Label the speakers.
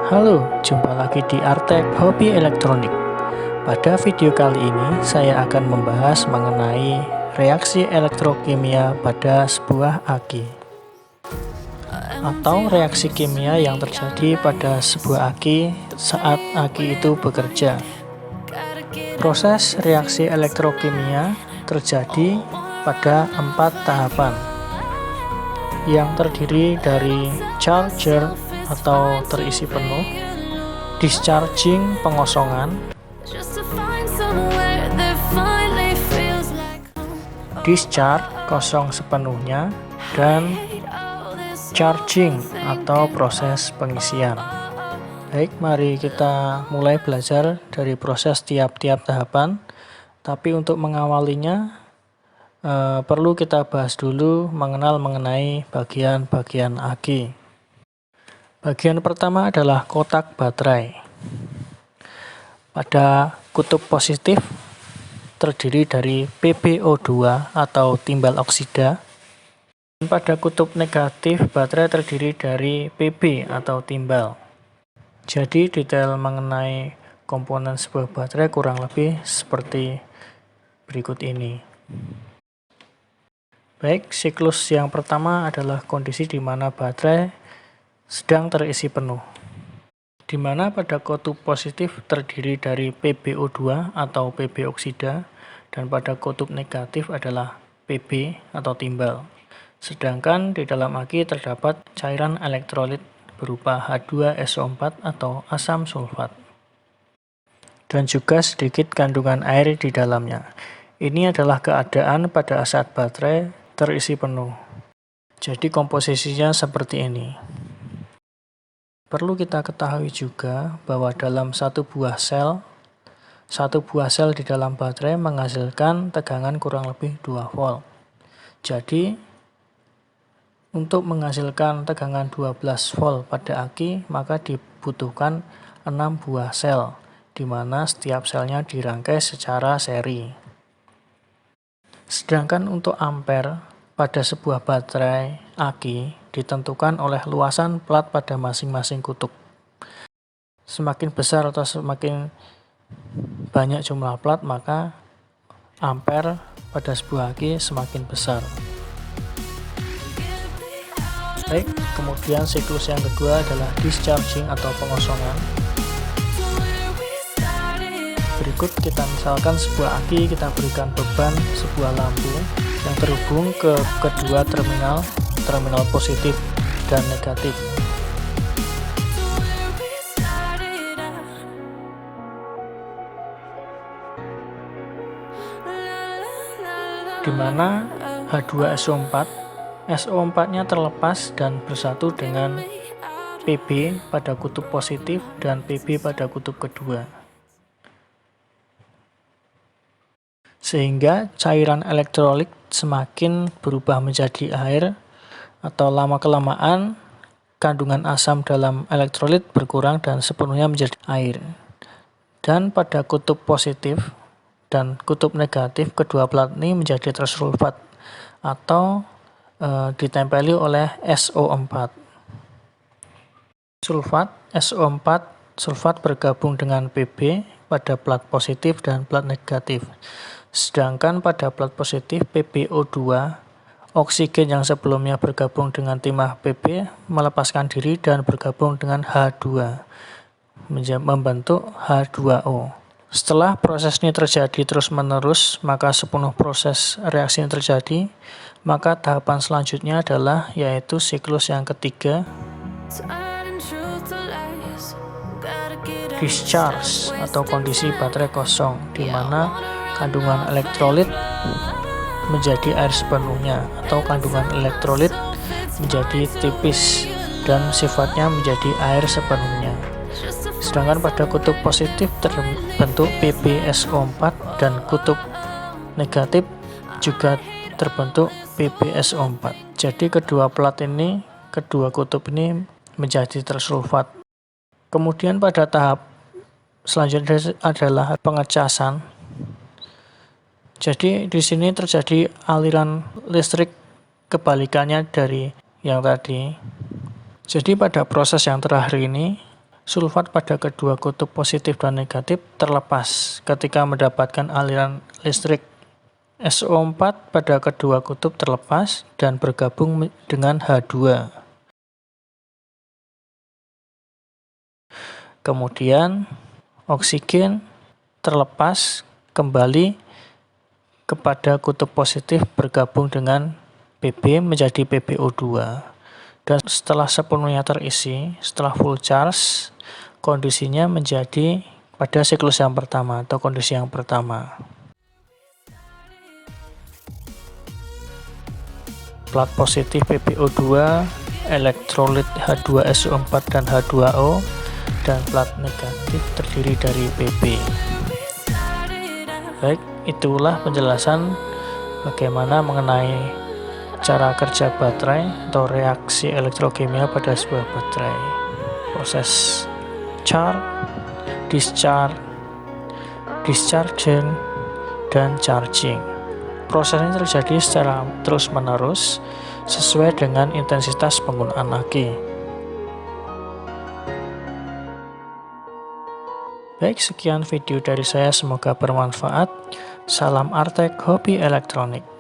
Speaker 1: Halo, jumpa lagi di Artek Hobi Elektronik. Pada video kali ini, saya akan membahas mengenai reaksi elektrokimia pada sebuah aki, atau reaksi kimia yang terjadi pada sebuah aki saat aki itu bekerja. Proses reaksi elektrokimia terjadi pada 4 tahapan, yang terdiri dari charger atau terisi penuh, discharging pengosongan, discharge kosong sepenuhnya, dan charging atau proses pengisian. Baik, mari kita mulai belajar dari proses tiap-tiap tahapan. Tapi untuk mengawalinya perlu kita bahas dulu mengenai bagian-bagian aki. Bagian pertama adalah kotak baterai. Pada kutub positif terdiri dari PbO2 atau timbal oksida. Dan pada kutub negatif baterai terdiri dari Pb atau timbal. Jadi detail mengenai komponen sebuah baterai kurang lebih seperti berikut ini. Baik, siklus yang pertama adalah kondisi di mana baterai sedang terisi penuh, di mana pada kutub positif terdiri dari PbO2 atau Pb oksida, dan pada kutub negatif adalah Pb atau timbal. Sedangkan di dalam aki terdapat cairan elektrolit berupa H2SO4 atau asam sulfat, dan juga sedikit kandungan air di dalamnya. Ini adalah keadaan pada saat baterai terisi penuh. Jadi komposisinya seperti ini. Perlu kita ketahui juga bahwa dalam satu buah sel di dalam baterai menghasilkan tegangan kurang lebih 2 volt. Jadi untuk menghasilkan tegangan 12 volt pada aki, maka dibutuhkan 6 buah sel, di mana setiap selnya dirangkai secara seri. Sedangkan untuk ampere pada sebuah baterai aki ditentukan oleh luasan plat pada masing-masing kutub. Semakin besar atau semakin banyak jumlah plat, maka ampere pada sebuah aki semakin besar. Baik, kemudian siklus yang kedua adalah discharging atau pengosongan. Berikut kita misalkan sebuah aki kita berikan beban sebuah lampu yang terhubung ke kedua terminal positif dan negatif. Di mana SO4-nya terlepas dan bersatu dengan Pb pada kutub positif dan Pb pada kutub kedua. Sehingga cairan elektrolit semakin berubah menjadi air, atau lama-kelamaan kandungan asam dalam elektrolit berkurang dan sepenuhnya menjadi air. Dan pada kutub positif dan kutub negatif, kedua plat ini menjadi tersulfat atau ditempeli oleh SO4. Sulfat bergabung dengan Pb pada plat positif dan plat negatif. Sedangkan pada plat positif PbO2, oksigen yang sebelumnya bergabung dengan timah Pb melepaskan diri dan bergabung dengan H2, membentuk H2O. Setelah proses ini terjadi terus-menerus, maka sepenuh proses reaksi ini terjadi, maka tahapan selanjutnya adalah yaitu siklus yang ketiga, discharge atau kondisi baterai kosong, di mana kandungan elektrolit menjadi air sepenuhnya, atau kandungan elektrolit menjadi tipis dan sifatnya menjadi air sepenuhnya. Sedangkan pada kutub positif terbentuk PbSO4 dan kutub negatif juga terbentuk PbSO4. Jadi kedua kutub ini menjadi tersulfat. Kemudian pada tahap selanjutnya adalah pengecasan. Jadi di sini terjadi aliran listrik kebalikannya dari yang tadi. Jadi pada proses yang terakhir ini Sulfat pada kedua kutub positif dan negatif terlepas ketika mendapatkan aliran listrik. SO4 pada kedua kutub terlepas dan bergabung dengan H2. Kemudian oksigen terlepas kembali kepada kutub positif bergabung dengan Pb menjadi PbO2. Dan setelah sepenuhnya terisi, setelah full charge, kondisinya menjadi pada siklus yang pertama atau kondisi yang pertama. Plat positif PbO2, elektrolit H2SO4 dan H2O, dan plat negatif terdiri dari Pb. Baik, itulah penjelasan bagaimana mengenai cara kerja baterai atau reaksi elektrokimia pada sebuah baterai. Proses charge, discharge, discharging, dan charging. Proses ini terjadi secara terus-menerus sesuai dengan intensitas penggunaan aki. Baik, sekian video dari saya, semoga bermanfaat. Salam Artek Hobi Elektronik.